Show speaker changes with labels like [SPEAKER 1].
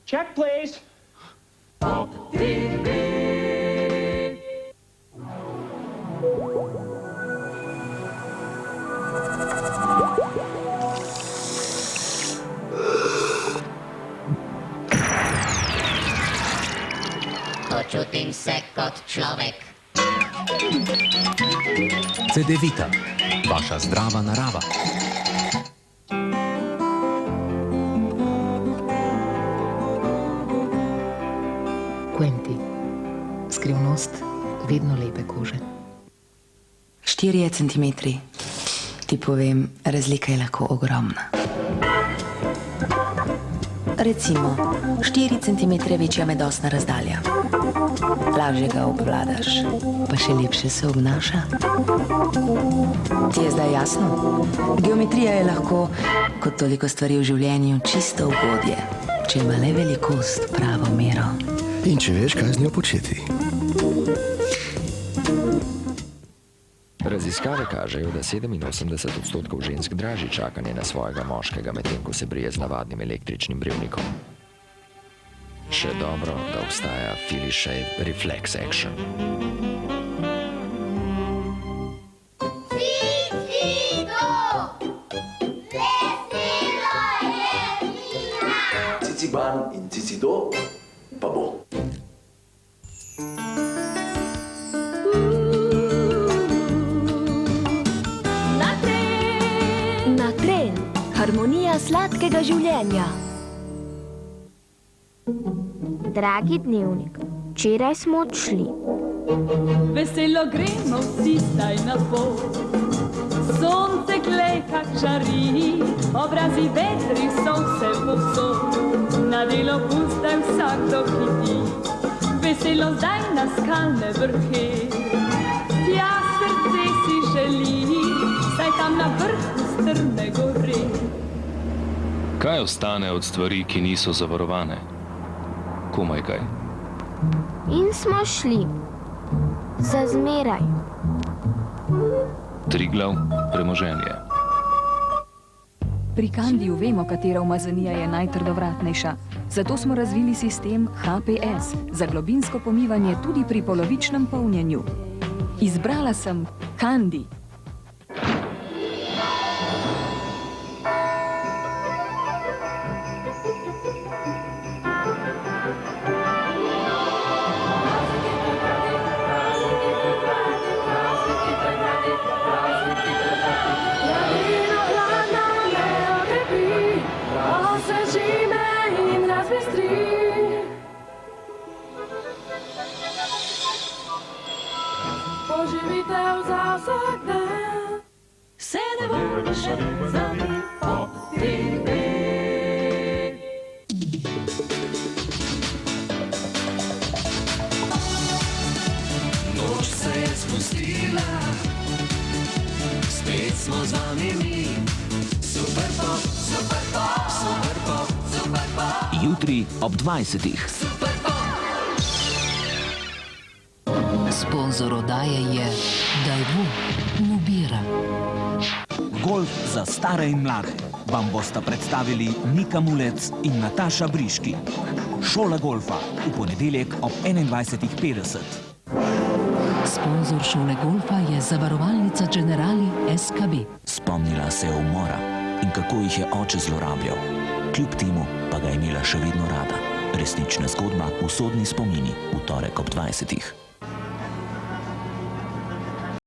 [SPEAKER 1] Check, please.
[SPEAKER 2] Pop TV.
[SPEAKER 3] Počutim se kot človek.
[SPEAKER 4] CD-Vita, vaša zdrava narava.
[SPEAKER 5] Quenti. Skrivnost vedno lepe kože.
[SPEAKER 6] 4 centimetri. Ti povem, razlika je lahko ogromna. Recimo, 4 centimetre večja medosna razdalja. Lažje ga obvladaš, pa še lepše se obnaša. Ti je zdaj jasno? Geometrija je lahko, kot toliko stvari v življenju, čisto ugodje, če ima le velikost pravo mero.
[SPEAKER 7] In če veš, kaj z njo početi.
[SPEAKER 8] Raziskave kažejo, da 87% žensk draži čakanje na svojega moškega, medtem ko se brije z navadnim električnim brivnikom. Še dobro, da obstaja Filishave Reflex Action.
[SPEAKER 7] Ciciban in cicido pa bo.
[SPEAKER 9] Harmonija sladkega življenja.
[SPEAKER 10] Dragi dnevnik, včeraj smo odšli.
[SPEAKER 2] Veselo gremo vsi zdaj na pot. Sonce glej, kak žari, obrazi vetri so vse povsod. Na delo pustaj vsakdo hiti, veselo zdaj na skalne vrhe. Tja srce si želi, saj tam na vrhu strme gore.
[SPEAKER 11] Kaj ostane od stvari, ki niso zavarovane? Komaj kaj.
[SPEAKER 10] In smo šli. Za zmeraj.
[SPEAKER 11] Triglav, premoženje.
[SPEAKER 12] Pri Kandiju vemo, katera umazanija je najtrdovratnejša. Zato smo razvili sistem HPS za globinsko pomivanje tudi pri polovičnem polnjenju. Izbrala sem Kandi.
[SPEAKER 2] Poživitev za vsak dan. Se ne boj še za Pop TV. Noč se je spustila, spet smo z vami mi. Super Pop, Super Pop, Super Pop, Super Pop.
[SPEAKER 4] Jutri ob 20.
[SPEAKER 2] Super Pop.
[SPEAKER 5] Sponzor oddaje je Daewoo Nubira.
[SPEAKER 13] Golf za stare in mlade vam bosta predstavili Nika Mulec in Nataša Briški. Šola golfa v ponedeljek ob 21:50.
[SPEAKER 5] Sponzor šole golfa je zavarovalnica Generali SKB.
[SPEAKER 13] Spomnila se je umora in kako jih je oče zlorabljal. Kljub temu pa ga je imela še vedno rada. Resnična zgodba, usodni spomini, v torek ob 20.